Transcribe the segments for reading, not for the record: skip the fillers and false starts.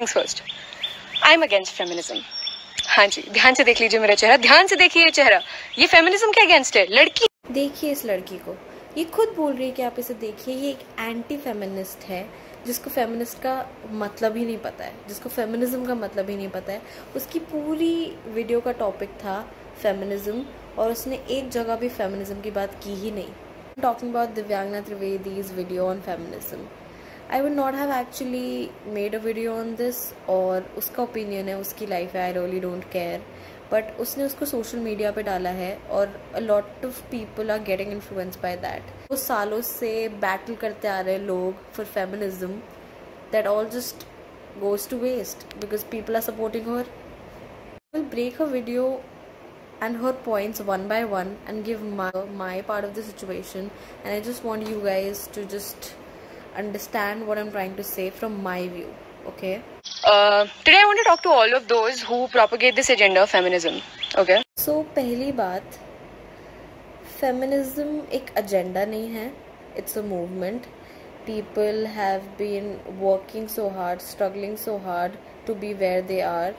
First, I am against feminism. हाँ जी, ध्यान से देख लीजिए मेरा चेहरा, ध्यान से देखिए ये चेहरा। ये फेमिनिज्म के अगेंस्ट है। लड़की देखिए इस लड़की को, ये खुद बोल रही है कि आप इसे देखिए, ये एक एंटी फेमिनिस्ट है जिसको फेमिनिस्ट का मतलब ही नहीं पता है, जिसको फेमिनिज्म का मतलब ही नहीं पता है। उसकी पूरी वीडियो का टॉपिक था फेमिनिज्म और उसने एक जगह भी फेमिनिज्म की बात की ही नहीं। Talking about Divyangana Trivedi's video on feminism, I would not have actually made a video on this, और उसका ओपिनियन है, उसकी लाइफ है, I really don't care, but उसने उसको सोशल मीडिया पे डाला है और a lot of people are getting influence by that. वो सालों से बैटल करते आ रहे लोग for feminism, that all just goes to waste because people are supporting her. I will break her video and her points one by one and give my part of the situation, and I just want you guys to just understand what I'm trying to say from my view. Okay, today I want to talk to all of those who propagate this agenda of feminism. Okay, so पहली बात, feminism एक agenda नहीं है, it's a movement. People have been working so hard, struggling so hard to be where they are.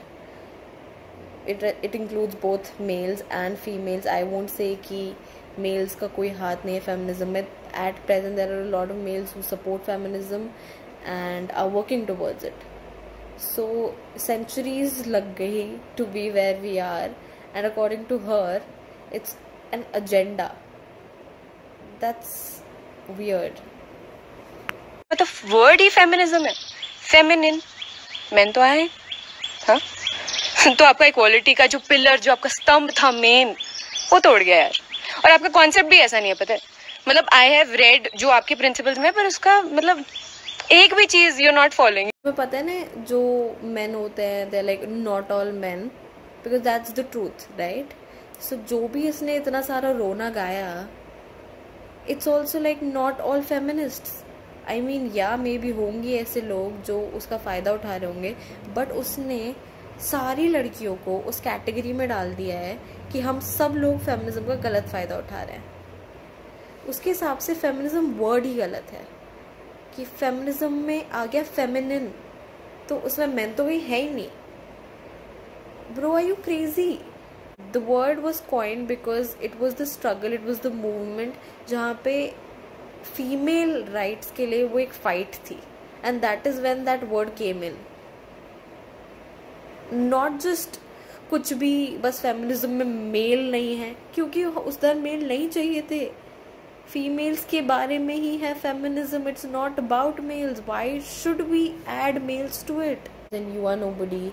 It includes both males and females. I won't say कि males का कोई हाथ नहीं है feminism में. At present there are a lot of males who support feminism and are working towards it. So centuries लग गई to be where we are, and according to her it's an agenda. That's weird. मतलब word ही feminism है, feminine, man तो आए, हाँ तो आपका equality का जो पिलर, जो आपका स्तंभ था मेन, वो तोड़ गया यार। और आपका कॉन्सेप्ट भी ऐसा नहीं है, पता है, मतलब आई हैव रेड जो आपके प्रिंसिपल्स में, पर उसका मतलब एक भी चीज यू आर नॉट फॉलोइंग। तुम्हें पता है ना, जो मेन होते हैं they like not all men, because that's the truth, right? So जो भी इसने इतना सारा रोना गाया, it's also like not all feminists. I mean या मे भी होंगे ऐसे लोग जो उसका फ़ायदा उठा रहे होंगे, बट उसने सारी लड़कियों को उस कैटेगरी में डाल दिया है कि हम सब लोग फेमिनिज्म का गलत फ़ायदा उठा रहे हैं। उसके हिसाब से फेमिनिज्म वर्ड ही गलत है कि फेमिनिज्म में आ गया फेमिनिन, तो उसमें मैन तो कोई है ही नहीं। Bro, are you crazy? The word was coined because it was the struggle, it was the movement जहाँ पे फीमेल राइट्स के लिए वो एक फाइट थी, and that is when that word came in. Not just कुछ भी बस फेमिनिज्म में मेल नहीं है, क्योंकि उस दर मेल नहीं चाहिए थे, फीमेल्स के बारे में ही है feminism, it's not about males. Why should we add males to it? Then you are nobody,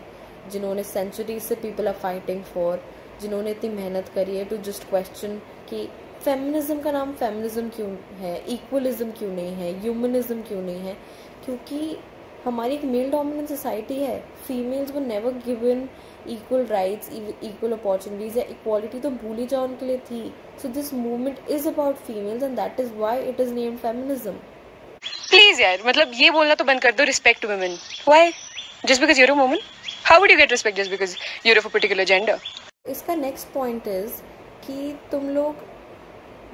जिन्होंने सेंचुरीज से पीपल आर फाइटिंग फॉर, जिन्होंने इतनी मेहनत करी है टू जस्ट क्वेश्चन कि फेमिनिज्म का नाम फेमिनिज्म क्यों है, इक्वलिज्म क्यों नहीं है, ह्यूमनिज्म क्यों नहीं है? क्योंकि हमारी एक मेल डोमिनेंट सोसाइटी है। Females were never given equal rights, equal opportunities या इक्वालिटी तो भूली जाओ उनके लिए थी। So this movement is about females and that is why it is named feminism. Please यार, मतलब ये बोलना तो बंद कर दो, respect women. Why? Just because you're a woman? How would you get respect just because you're of a particular gender? इसका next point is कि तुम लोग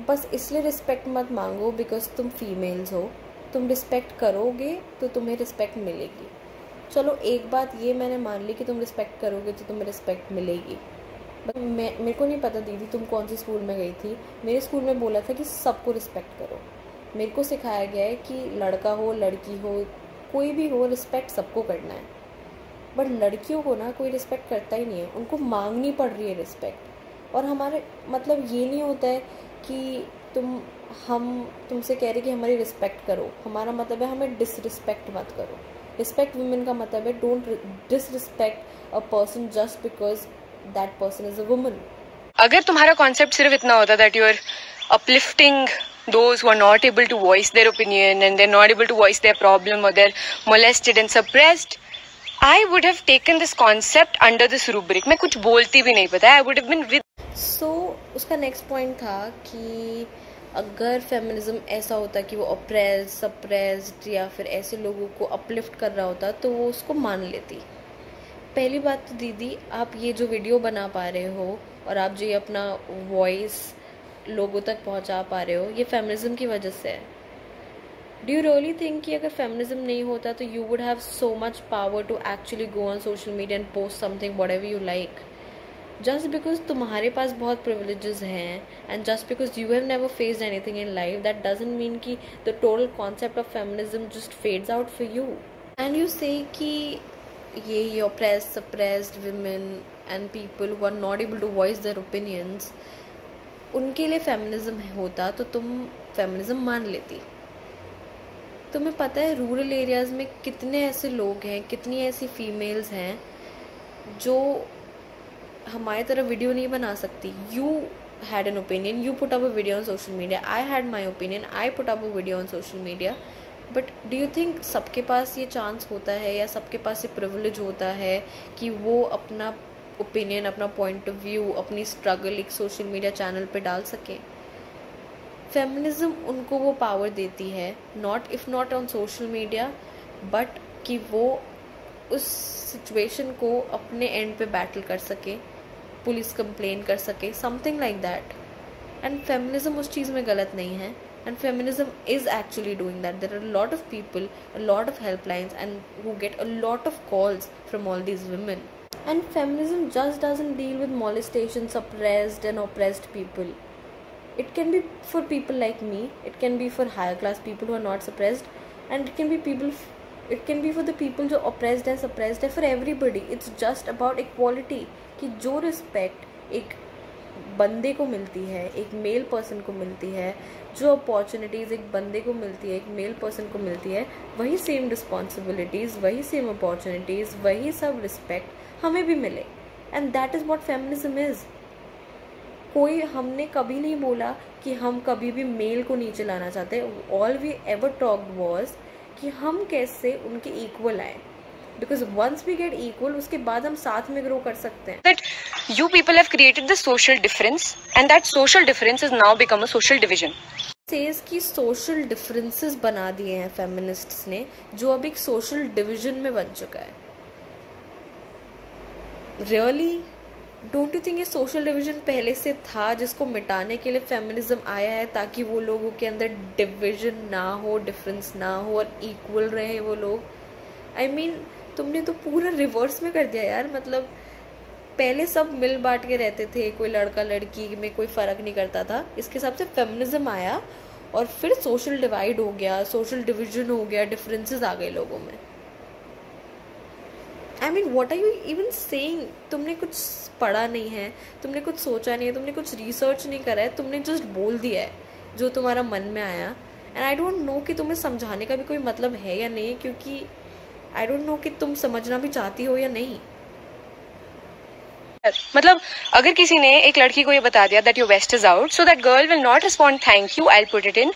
बस इसलिए रिस्पेक्ट मत मांगो बिकॉज तुम फीमेल्स हो। तुम रिस्पेक्ट करोगे तो तुम्हें रिस्पेक्ट मिलेगी। चलो एक बात ये मैंने मान ली कि तुम रिस्पेक्ट करोगे तो तुम्हें रिस्पेक्ट मिलेगी, बट मेरे को नहीं पता दीदी तुम कौन सी स्कूल में गई थी। मेरे स्कूल में बोला था कि सबको रिस्पेक्ट करो। मेरे को सिखाया गया है कि लड़का हो लड़की हो कोई भी हो, रिस्पेक्ट सबको करना है। बट लड़कियों को ना कोई रिस्पेक्ट करता ही नहीं है, उनको मांगनी पड़ रही है रिस्पेक्ट। और हमारे मतलब ये नहीं होता है कि हम तुमसे कह रहे कि हमारी रिस्पेक्ट करो, हमारा मतलब है हमें डिसरिस्पेक्ट मत करो। रिस्पेक्ट वुमेन का मतलब है don't disrespect a person just because that person is a woman. अगर तुम्हारा कॉन्सेप्ट सिर्फ इतना होता that you are uplifting those who are not able to voice their opinion and they're not able to voice their problem or they're molested and suppressed, I would have taken this concept under this rubric. मैं कुछ बोलती भी नहीं, पता है, I would have been with. So उसका next point था कि अगर फेमिनिज्म ऐसा होता कि वो अप्रेस सप्रेस्ड या फिर ऐसे लोगों को अपलिफ्ट कर रहा होता तो वो उसको मान लेती। पहली बात तो दीदी, आप ये जो वीडियो बना पा रहे हो और आप जो ये अपना वॉइस लोगों तक पहुंचा पा रहे हो, ये फेमिनिज्म की वजह से है। डू यू रियली थिंक कि अगर फेमिनिज्म नहीं होता तो you would have so much power to actually go on social media and post something whatever you like? Just because तुम्हारे पास बहुत प्रिविलेजेस हैं and just because you have never faced anything in life, that doesn't mean कि the total concept of feminism just fades out for you. And you say कि ये oppressed, suppressed women and people who are not able to voice their opinions, उनके लिए feminism होता तो तुम feminism मान लेती. तुम्हें पता है रूरल एरियाज़ में कितने ऐसे लोग हैं, कितनी ऐसी फीमेल्स हैं जो हमारी तरह वीडियो नहीं बना सकती. You had an opinion, you put up a video on social media. I had my opinion, I put up a video on social media. But do you think सबके पास ये चांस होता है या सबके पास ये प्रिविलेज होता है कि वो अपना ओपिनियन, अपना पॉइंट ऑफ व्यू, अपनी स्ट्रगल एक सोशल मीडिया चैनल पे डाल सके? फेमिनिज्म उनको वो पावर देती है, not on social media, but कि वो उस सिचुएशन को अपने एंड पे बैटल कर सके, पुलिस कंप्लेन कर सके, something like that. And feminism उस चीज़ में गलत नहीं है. And feminism is actually doing that. There are a lot of people, a lot of helplines, and who get a lot of calls from all these women. And feminism just doesn't deal with molestation, suppressed and oppressed people. It can be for people like me. It can be for higher class people who are not suppressed, and it can be for the people who are oppressed and suppressed. And for everybody, it's just about equality. कि जो respect एक बंदे को मिलती है, एक male person को मिलती है, जो अपॉर्चुनिटीज़ एक बंदे को मिलती है, एक मेल पर्सन को मिलती है, वही सेम रिस्पॉन्सिबिलिटीज़, वही सेम अपॉर्चुनिटीज़, वही सब रिस्पेक्ट हमें भी मिले. And that is what feminism is. कोई हमने कभी नहीं बोला कि हम कभी भी मेल को नीचे लाना चाहते. All we ever talked was कि हम कैसे उनके इक्वल आए. Because once we get equal, उसके बाद हम साथ में ग्रो कर सकते हैं. That you people have created the social difference, and that social difference has now become a social division. Says कि social differences बना दिए हैं feminists ने, जो अब एक social division में बन चुका है. Really? Don't you think ये social division पहले से था, जिसको मिटाने के लिए feminism आया है, ताकि वो लोगों के अंदर division ना हो, difference ना हो और equal रहे वो लोग? I mean, तुमने तो पूरा रिवर्स में कर दिया यार. मतलब पहले सब मिल बांट के रहते थे, कोई लड़का लड़की में कोई फर्क नहीं करता था. इसके हिसाब से फेमिनिज्म आया और फिर सोशल डिवाइड हो गया, सोशल डिवीजन हो गया, डिफरेंसेस आ गए लोगों में. I mean what are you even saying? तुमने कुछ पढ़ा नहीं है, तुमने कुछ सोचा नहीं है, तुमने कुछ रिसर्च नहीं करा है, तुमने जस्ट बोल दिया है जो तुम्हारा मन में आया. एंड आई डोंट नो कि तुम्हें समझाने का भी कोई मतलब है या नहीं, क्योंकि आई डोंट नो कि तुम समझना भी चाहती हो या नहीं. मतलब अगर किसी ने एक लड़की को ये बता दिया that your vest is out, so that girl will not respond thank you, I'll put it in.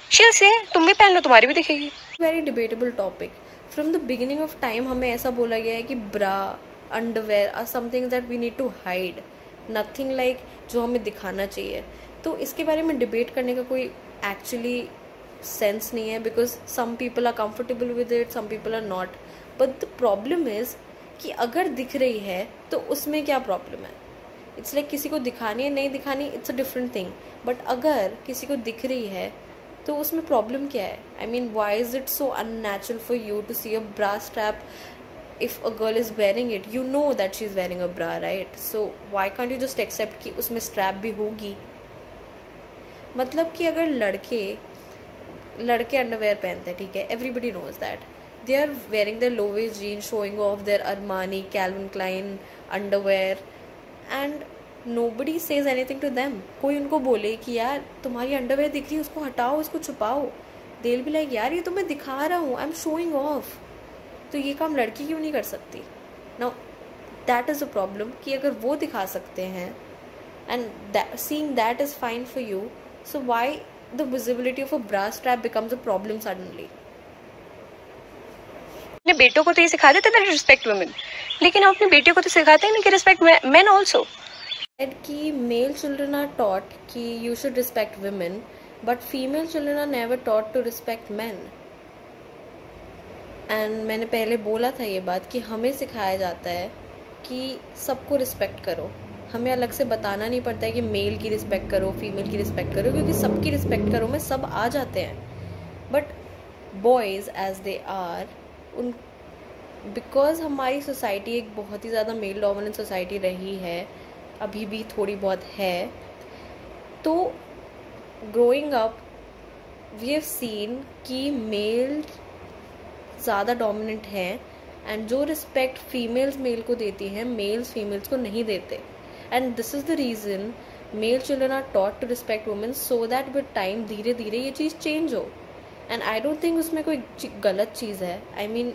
She'll say तुम भी पहन लो, तुम्हारी भी दिखेगी. Very debatable topic. From the beginning of time हमें ऐसा बोला गया है कि bra, underwear are something that we need to hide. Nothing like जो हमें दिखाना चाहिए. तो इसके बारे में डिबेट करने का कोई एक्चुअली सेंस नहीं है, because some people are comfortable with it, some people are not. But the problem is कि अगर दिख रही है तो उसमें क्या प्रॉब्लम है? इट्स लाइक किसी को दिखानी है, नहीं दिखानी, it's a different thing. But अगर किसी को दिख रही है तो उसमें प्रॉब्लम क्या है? I mean why is it so unnatural for you to see a bra strap if a girl is wearing it? You know that she's wearing a bra, right? So why can't you just accept कि उसमें strap भी होगी? मतलब कि अगर लड़के underwear पहनते हैं, ठीक है, everybody knows that they are wearing their low waist jeans, showing off their Armani, Calvin Klein underwear, and nobody says anything to them. कोई उनको बोले कि यार तुम्हारी अंडरवेयर दिख रही है, उसको हटाओ, उसको छुपाओ, they'll be like यार ये तो मैं दिखा रहा हूँ, I'm showing off. तो ये काम लड़की क्यों नहीं कर सकती? Now that is a problem कि अगर वो दिखा सकते हैं and seeing that is fine for you, so why the visibility of a bra strap becomes a problem suddenly? अपने बेटों को तो ये सिखा देते दैट रिस्पेक्ट वुमेन, लेकिन हम अपने बेटियों को तो सिखाते हैं ना कि रिस्पेक्ट मेन ऑल्सो. कि मेल चिल्ड्रन आर टॉट कि you should respect women, but female children are never taught to respect man. And मैंने पहले बोला था ये बात कि हमें सिखाया जाता है कि सबको रिस्पेक्ट करो. हमें अलग से बताना नहीं पड़ता है कि मेल की रिस्पेक्ट करो, फीमेल की रिस्पेक्ट करो, क्योंकि सबकी रिस्पेक्ट करो में सब आ जाते हैं. But boys as they are, उन बिकॉज हमारी सोसाइटी एक बहुत ही ज़्यादा मेल डोमिनेंट सोसाइटी रही है, अभी भी थोड़ी बहुत है, तो growing up we have seen कि मेल ज़्यादा डोमिनेंट हैं एंड जो रिस्पेक्ट फीमेल्स मेल को देती हैं मेल्स फीमेल्स को नहीं देते, and this is the reason male children are taught to respect women, so that with time धीरे धीरे ये चीज़ चेंज हो. एंड आई डोंट थिंक उसमें कोई गलत चीज़ है. आई मीन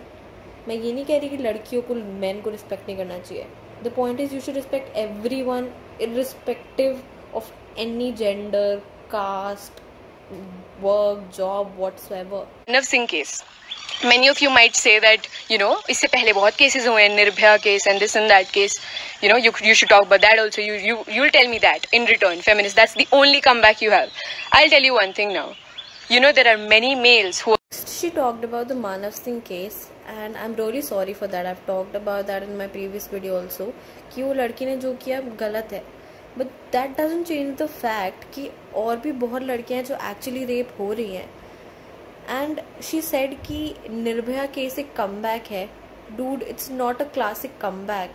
मैं ये नहीं कह रही कि लड़कियों को मैन को रिस्पेक्ट नहीं करना चाहिए. The point is you should respect everyone irrespective of any gender, caste, work, job, whatsoever. Nav Singh case, many of you might say that, you know, इससे पहले बहुत cases हुए हैं, Nirbhaya case and this and that case, you know, you should talk about that also. You'll tell me that in return, feminist, that's the only comeback you have. I'll tell you one thing now, you know, there are many males who. She talked about the Manav Singh case and I'm really sorry for that. I've talked about that in my previous video also कि वो लड़की ने जो किया गलत है, but that doesn't change the fact कि और भी बहुत लड़कियां हैं जो actually rape हो रही हैं. एंड शी सेड कि निर्भया केस एक कम बैक है. Dude, it's not a classic come back,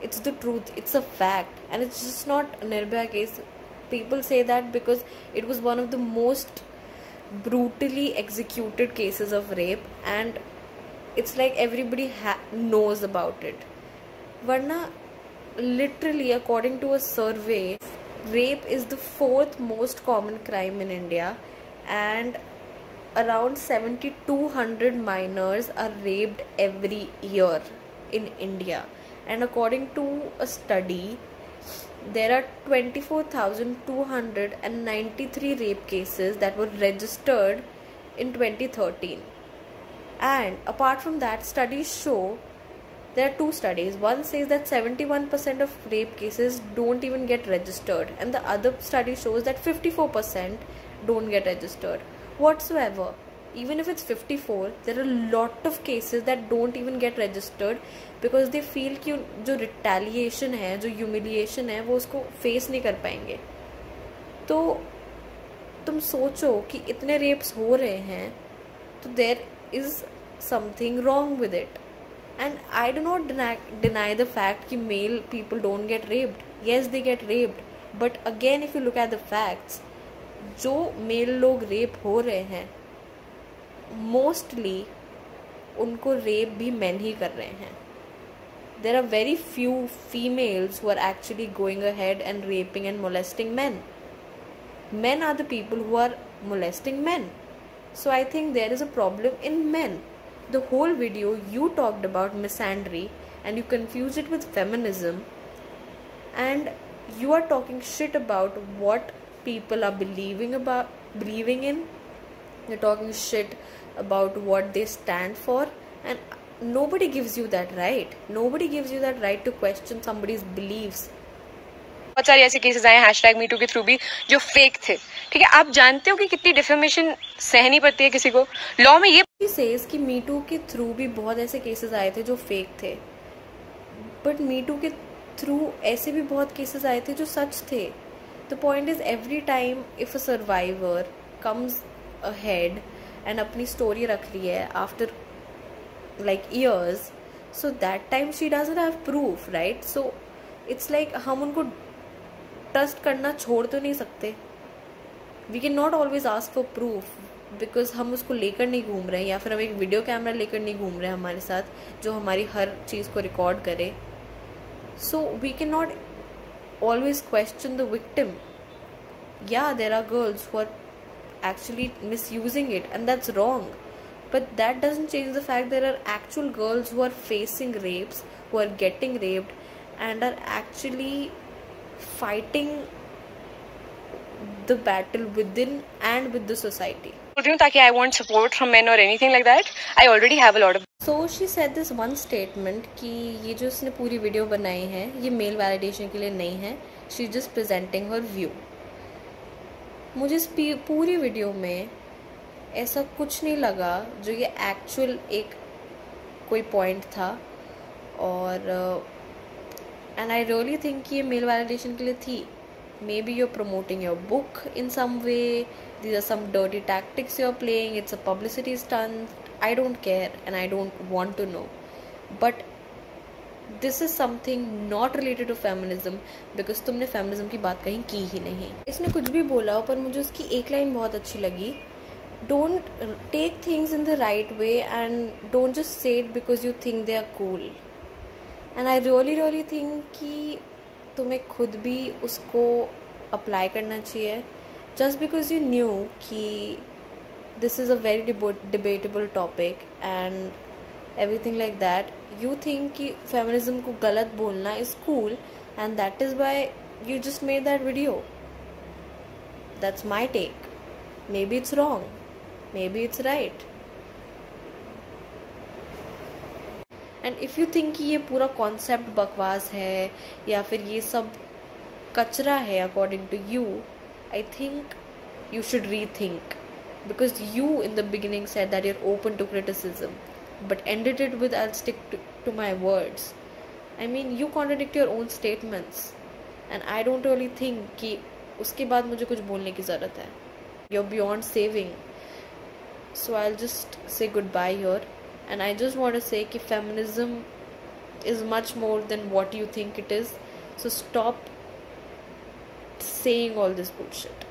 it's the truth, it's a fact and it's just not Nirbhaya case. People say that because it was one of the most brutally executed cases of rape and it's like everybody knows about it. Varna, literally according to a survey, rape is the 4th most common crime in India and around 7,200 minors are raped every year in India. And according to a study, there are 24,293 rape cases that were registered in 2013. And apart from that, studies show, there are 2 studies. One says that 71% of rape cases don't even get registered, and the other study shows that 54% don't get registered whatsoever. Even if it's 54, there are a lot of cases that don't even get registered because they feel कि जो retaliation है, जो humiliation है, वो उसको face नहीं कर पाएंगे. तो तुम सोचो कि इतने rapes हो रहे हैं, तो there is something wrong with it. And I do not deny the fact कि male people don't get raped. Yes, they get raped. But again, if you look at the facts, जो mail लोग rape हो रहे हैं mostly उनको rape भी main ही कर रहे हैं. There are very few females who are actually going ahead and raping and molesting men. Men are the people who are molesting men. So I think there is a problem in men. The whole video you talked about misandry and you confused it with feminism and you are talking shit about what people are believing in. You're talking shit about what they stand for and nobody gives you that right. Nobody gives you that right to question somebody's beliefs. बहुत सारे ऐसे cases आए #MeToo के through भी जो fake थे. ठीक है, आप जानते हो कि कितनी डिफेमेशन सहनी पड़ती है किसी को. लॉ में ये सेज कि मीटू के थ्रू भी बहुत ऐसे केसेस आए थे जो फेक थे, बट मीटू के थ्रू ऐसे भी बहुत केसेस आए थे जो सच थे. The point is every time if a survivor comes ahead and अपनी स्टोरी रख रही है after like years, so that time she doesn't have proof, right? So it's like हम उनको ट्रस्ट करना छोड़ तो नहीं सकते. We can not always ask for proof because हम उसको लेकर नहीं घूम रहे हैं या फिर हम एक वीडियो कैमरा लेकर नहीं घूम रहे हैं हमारे साथ जो हमारी हर चीज़ को रिकॉर्ड करे. So we cannot always question the victim. Yeah, there are girls who are actually misusing it and that's wrong. But that doesn't change the fact there are actual girls who are facing rapes, who are getting raped and are actually fighting the battle within and with the society. ताकि I want support from men or anything like that. I already have a lot of. So she said this one statement कि ये जो उसने पूरी video बनाई है ये mail validation के लिए नहीं है. She is just presenting her view. मुझे इस पूरी वीडियो में ऐसा कुछ नहीं लगा जो ये एक्चुअल एक कोई पॉइंट था और एंड आई रियली थिंक कि ये मेल वैलिडेशन के लिए थी. maybe you're promoting your book in some way, these are some dirty tactics you're playing, it's a publicity stunt, I don't care and I don't want to know. But this is something not related to feminism, because तुमने feminism की बात कहीं की ही नहीं. इसने कुछ भी बोला हो, पर मुझे उसकी एक लाइन बहुत अच्छी लगी. Don't take things in the right way and don't just say it because you think they are cool. And I really think कि तुम्हें खुद भी उसको अप्लाई करना चाहिए. Just because you knew कि this is a very debatable topic and everything like that, you think कि feminism को गलत बोलना is cool, and that is why you just made that video. That's my take. Maybe it's wrong, maybe it's right. And if you think कि ये पूरा concept बकवास है या फिर ये सब कचरा है according to you, I think you should rethink, because you in the beginning said that you're open to criticism but ended it with I'll stick to my words. I mean, you contradict your own statements and I don't really think कि उसके बाद मुझे कुछ बोलने की ज़रूरत है. You're beyond saving. So I'll just say goodbye here, and I just want to say कि feminism is much more than what you think it is. So stop saying all this bullshit.